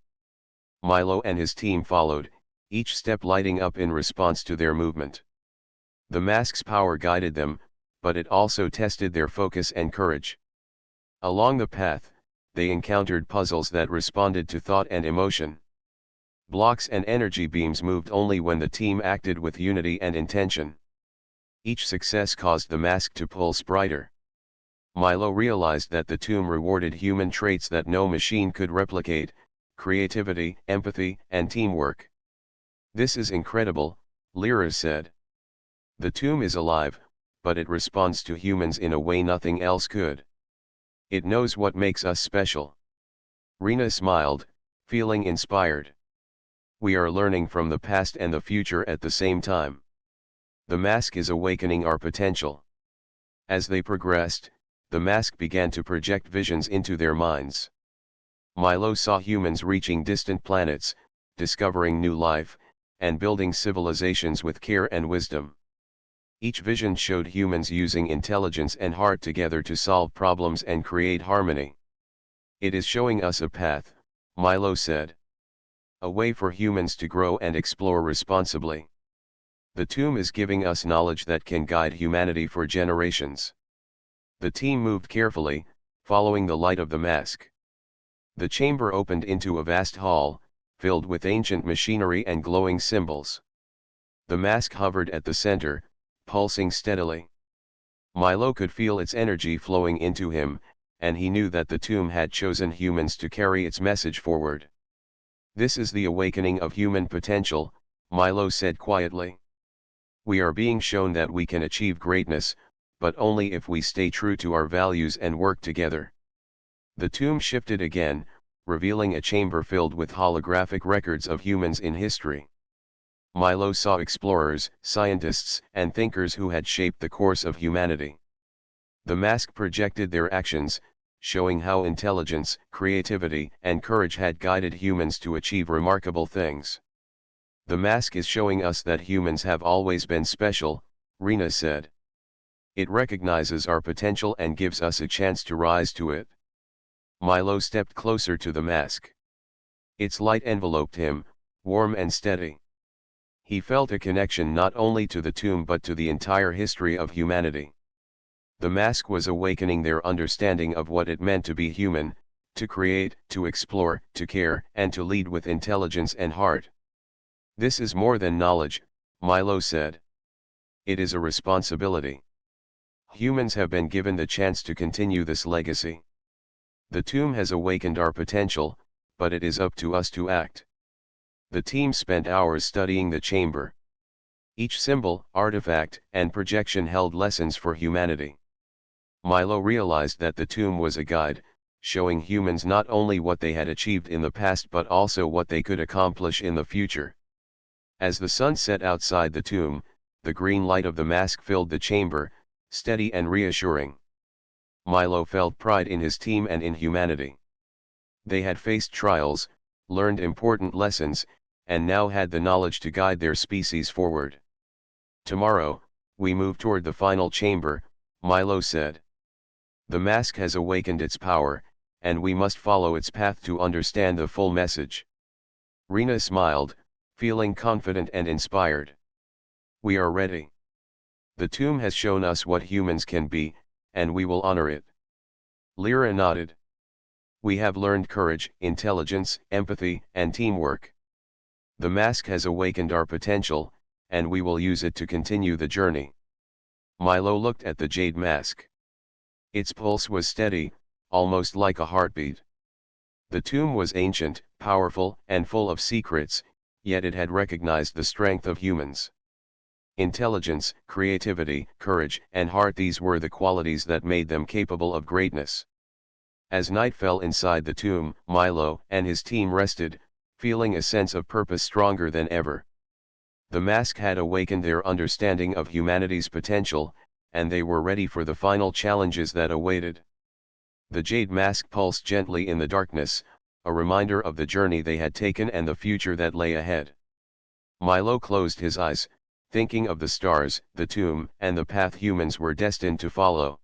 Milo and his team followed, each step lighting up in response to their movement. The mask's power guided them, but it also tested their focus and courage. Along the path, they encountered puzzles that responded to thought and emotion. Blocks and energy beams moved only when the team acted with unity and intention. Each success caused the mask to pulse brighter. Milo realized that the tomb rewarded human traits that no machine could replicate: creativity, empathy, and teamwork. "This is incredible," Lyra said. "The tomb is alive, but it responds to humans in a way nothing else could. It knows what makes us special." Rena smiled, feeling inspired. "We are learning from the past and the future at the same time. The mask is awakening our potential." As they progressed, the mask began to project visions into their minds. Milo saw humans reaching distant planets, discovering new life, and building civilizations with care and wisdom. Each vision showed humans using intelligence and heart together to solve problems and create harmony. "It is showing us a path," Milo said. "A way for humans to grow and explore responsibly. The tomb is giving us knowledge that can guide humanity for generations." The team moved carefully, following the light of the mask. The chamber opened into a vast hall, filled with ancient machinery and glowing symbols. The mask hovered at the center, pulsing steadily. Milo could feel its energy flowing into him, and he knew that the tomb had chosen humans to carry its message forward. "This is the awakening of human potential," Milo said quietly. "We are being shown that we can achieve greatness, but only if we stay true to our values and work together." The tomb shifted again, revealing a chamber filled with holographic records of humans in history. Milo saw explorers, scientists, and thinkers who had shaped the course of humanity. The mask projected their actions, showing how intelligence, creativity, and courage had guided humans to achieve remarkable things. "The mask is showing us that humans have always been special," Rena said. "It recognizes our potential and gives us a chance to rise to it." Milo stepped closer to the mask. Its light enveloped him, warm and steady. He felt a connection not only to the tomb but to the entire history of humanity. The mask was awakening their understanding of what it meant to be human, to create, to explore, to care, and to lead with intelligence and heart. "This is more than knowledge," Milo said. "It is a responsibility. Humans have been given the chance to continue this legacy. The tomb has awakened our potential, but it is up to us to act." The team spent hours studying the chamber. Each symbol, artifact, and projection held lessons for humanity. Milo realized that the tomb was a guide, showing humans not only what they had achieved in the past but also what they could accomplish in the future. As the sun set outside the tomb, the green light of the mask filled the chamber, steady and reassuring. Milo felt pride in his team and in humanity. They had faced trials, learned important lessons, and now had the knowledge to guide their species forward. "Tomorrow, we move toward the final chamber," Milo said. "The mask has awakened its power, and we must follow its path to understand the full message." Rena smiled, feeling confident and inspired. "We are ready. The tomb has shown us what humans can be, and we will honor it." Lyra nodded. "We have learned courage, intelligence, empathy, and teamwork. The mask has awakened our potential, and we will use it to continue the journey." Milo looked at the jade mask. Its pulse was steady, almost like a heartbeat. The tomb was ancient, powerful, and full of secrets, yet it had recognized the strength of humans. Intelligence, creativity, courage, and heart, these were the qualities that made them capable of greatness. As night fell inside the tomb, Milo and his team rested, feeling a sense of purpose stronger than ever. The mask had awakened their understanding of humanity's potential, and they were ready for the final challenges that awaited. The jade mask pulsed gently in the darkness, a reminder of the journey they had taken and the future that lay ahead. Milo closed his eyes, thinking of the stars, the tomb, and the path humans were destined to follow.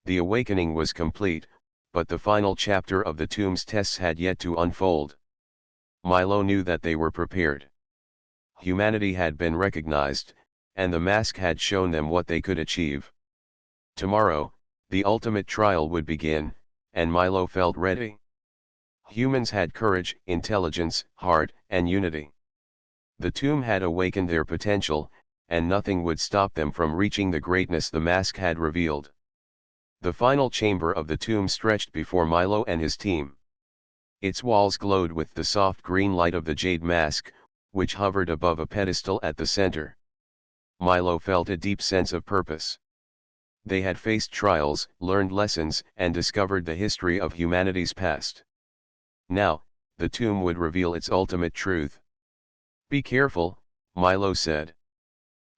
The awakening was complete, but the final chapter of the tomb's tests had yet to unfold. Milo knew that they were prepared. Humanity had been recognized, and the mask had shown them what they could achieve. Tomorrow, the ultimate trial would begin, and Milo felt ready. Humans had courage, intelligence, heart, and unity. The tomb had awakened their potential, and nothing would stop them from reaching the greatness the mask had revealed. The final chamber of the tomb stretched before Milo and his team. Its walls glowed with the soft green light of the jade mask, which hovered above a pedestal at the center. Milo felt a deep sense of purpose. They had faced trials, learned lessons, and discovered the history of humanity's past. Now, the tomb would reveal its ultimate truth. "Be careful," Milo said.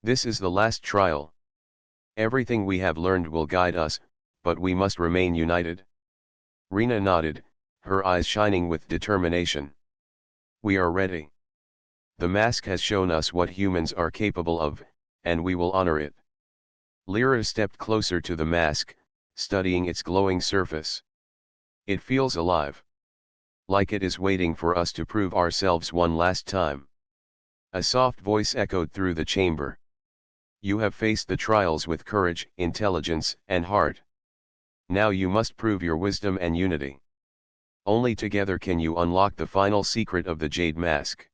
"This is the last trial. Everything we have learned will guide us, but we must remain united." Rena nodded, her eyes shining with determination. "We are ready. The mask has shown us what humans are capable of, and we will honor it." Lyra stepped closer to the mask, studying its glowing surface. "It feels alive. Like it is waiting for us to prove ourselves one last time." A soft voice echoed through the chamber. "You have faced the trials with courage, intelligence, and heart. Now you must prove your wisdom and unity. Only together can you unlock the final secret of the jade mask."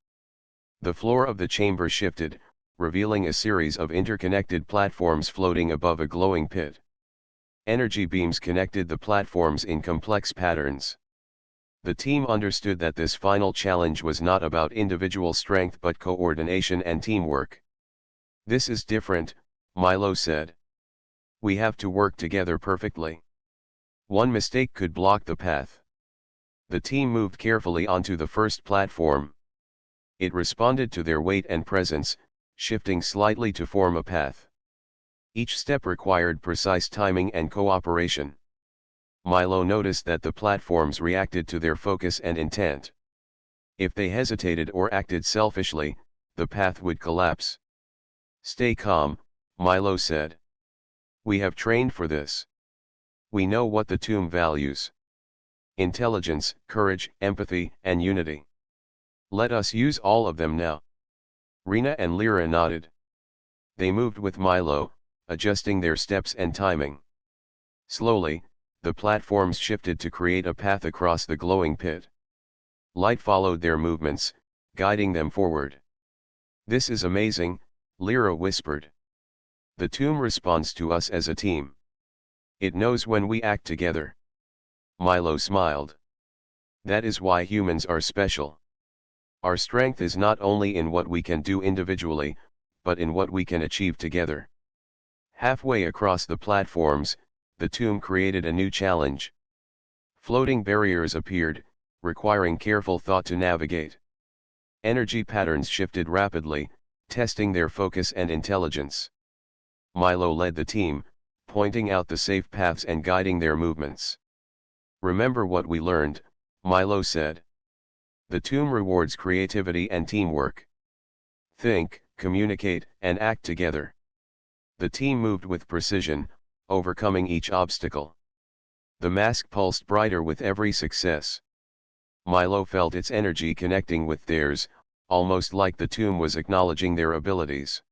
The floor of the chamber shifted, revealing a series of interconnected platforms floating above a glowing pit. Energy beams connected the platforms in complex patterns. The team understood that this final challenge was not about individual strength but coordination and teamwork. "This is different," Milo said. "We have to work together perfectly. One mistake could block the path." The team moved carefully onto the first platform. It responded to their weight and presence, shifting slightly to form a path. Each step required precise timing and cooperation. Milo noticed that the platforms reacted to their focus and intent. If they hesitated or acted selfishly, the path would collapse. "Stay calm," Milo said. "We have trained for this. We know what the tomb values: intelligence, courage, empathy, and unity. Let us use all of them now." Rina and Lyra nodded. They moved with Milo, adjusting their steps and timing. Slowly, the platforms shifted to create a path across the glowing pit. Light followed their movements, guiding them forward. "This is amazing," Lyra whispered. "The tomb responds to us as a team. It knows when we act together." Milo smiled. "That is why humans are special. Our strength is not only in what we can do individually, but in what we can achieve together." Halfway across the platforms, the tomb created a new challenge. Floating barriers appeared, requiring careful thought to navigate. Energy patterns shifted rapidly, testing their focus and intelligence. Milo led the team, pointing out the safe paths and guiding their movements. "Remember what we learned," Milo said. "The tomb rewards creativity and teamwork. Think, communicate, and act together." The team moved with precision, overcoming each obstacle. The mask pulsed brighter with every success. Milo felt its energy connecting with theirs, almost like the tomb was acknowledging their abilities.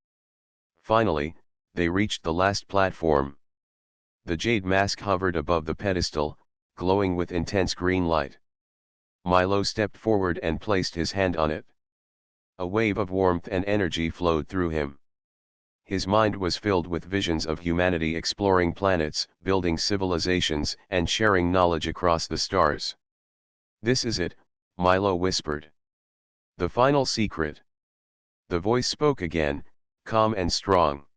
Finally, they reached the last platform. The jade mask hovered above the pedestal, glowing with intense green light. Milo stepped forward and placed his hand on it. A wave of warmth and energy flowed through him. His mind was filled with visions of humanity exploring planets, building civilizations, and sharing knowledge across the stars. "This is it," Milo whispered. "The final secret." The voice spoke again, calm and strong.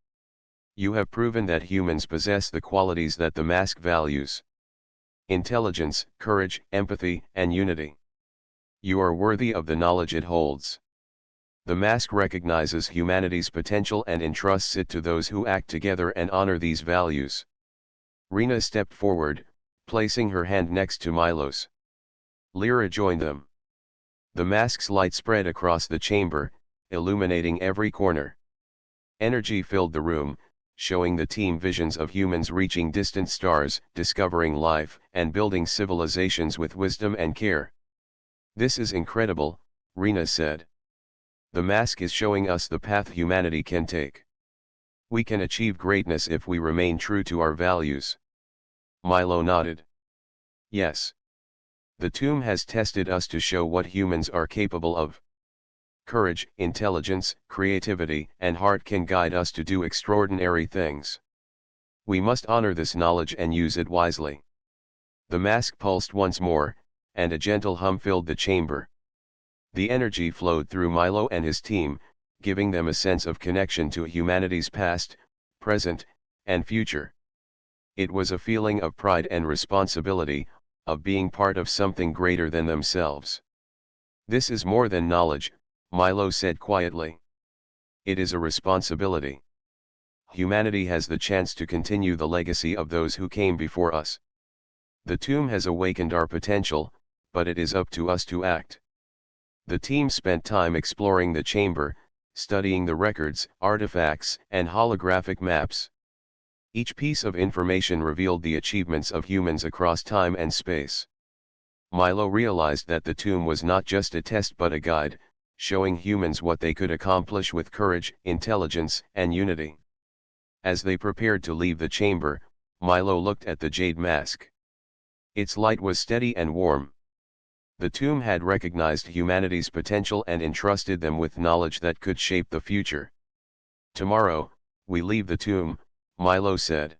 "You have proven that humans possess the qualities that the mask values: intelligence, courage, empathy, and unity. You are worthy of the knowledge it holds. The mask recognizes humanity's potential and entrusts it to those who act together and honor these values." Rina stepped forward, placing her hand next to Milo's. Lyra joined them. The mask's light spread across the chamber, illuminating every corner. Energy filled the room, showing the team visions of humans reaching distant stars, discovering life, and building civilizations with wisdom and care. "This is incredible," Rina said. "The mask is showing us the path humanity can take. We can achieve greatness if we remain true to our values." Milo nodded. "Yes. The tomb has tested us to show what humans are capable of. Courage, intelligence, creativity, and heart can guide us to do extraordinary things. We must honor this knowledge and use it wisely." The mask pulsed once more, and a gentle hum filled the chamber. The energy flowed through Milo and his team, giving them a sense of connection to humanity's past, present, and future. It was a feeling of pride and responsibility, of being part of something greater than themselves. "This is more than knowledge," Milo said quietly. "It is a responsibility. Humanity has the chance to continue the legacy of those who came before us. The tomb has awakened our potential, but it is up to us to act." The team spent time exploring the chamber, studying the records, artifacts, and holographic maps. Each piece of information revealed the achievements of humans across time and space. Milo realized that the tomb was not just a test but a guide, showing humans what they could accomplish with courage, intelligence, and unity. As they prepared to leave the chamber, Milo looked at the jade mask. Its light was steady and warm. The tomb had recognized humanity's potential and entrusted them with knowledge that could shape the future. "Tomorrow, we leave the tomb," Milo said.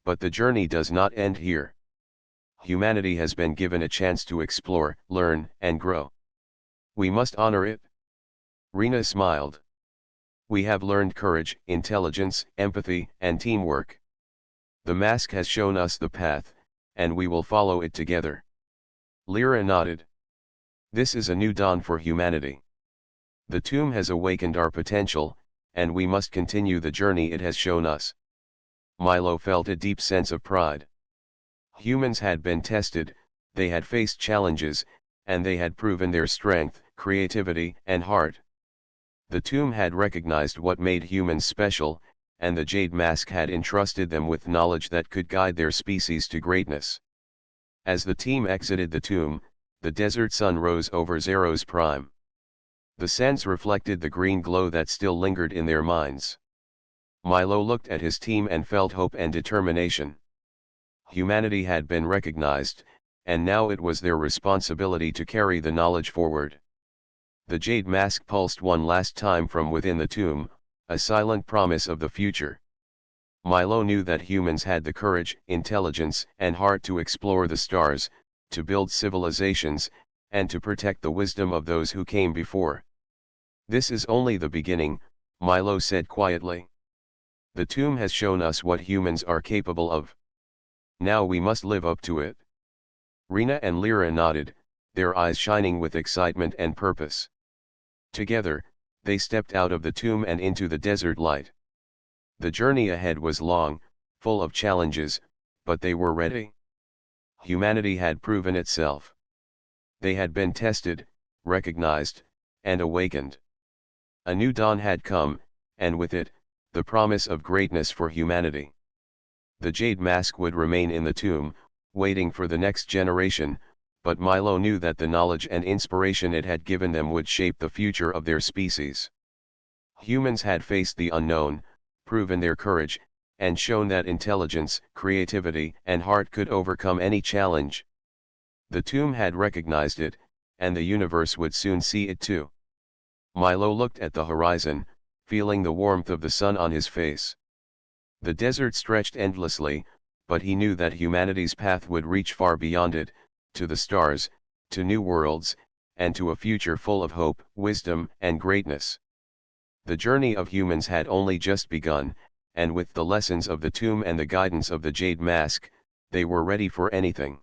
But the journey does not end here. Humanity has been given a chance to explore, learn, and grow. We must honor it. Rena smiled. We have learned courage, intelligence, empathy, and teamwork. The mask has shown us the path, and we will follow it together. Lyra nodded. This is a new dawn for humanity. The tomb has awakened our potential, and we must continue the journey it has shown us. Milo felt a deep sense of pride. Humans had been tested, they had faced challenges, and they had proven their strength, creativity, and heart. The tomb had recognized what made humans special, and the Jade Mask had entrusted them with knowledge that could guide their species to greatness. As the team exited the tomb, the desert sun rose over Zero's prime. The sands reflected the green glow that still lingered in their minds. Milo looked at his team and felt hope and determination. Humanity had been recognized, and now it was their responsibility to carry the knowledge forward. The Jade Mask pulsed one last time from within the tomb, a silent promise of the future. Milo knew that humans had the courage, intelligence, and heart to explore the stars, to build civilizations, and to protect the wisdom of those who came before. This is only the beginning, Milo said quietly. The tomb has shown us what humans are capable of. Now we must live up to it. Rena and Lyra nodded, their eyes shining with excitement and purpose. Together, they stepped out of the tomb and into the desert light. The journey ahead was long, full of challenges, but they were ready. Humanity had proven itself. They had been tested, recognized, and awakened. A new dawn had come, and with it, the promise of greatness for humanity. The Jade Mask would remain in the tomb, waiting for the next generation, but Milo knew that the knowledge and inspiration it had given them would shape the future of their species. Humans had faced the unknown, proven their courage, and shown that intelligence, creativity, and heart could overcome any challenge. The tomb had recognized it, and the universe would soon see it too. Milo looked at the horizon, feeling the warmth of the sun on his face. The desert stretched endlessly, but he knew that humanity's path would reach far beyond it, to the stars, to new worlds, and to a future full of hope, wisdom, and greatness. The journey of humans had only just begun, and with the lessons of the tomb and the guidance of the Jade Mask, they were ready for anything.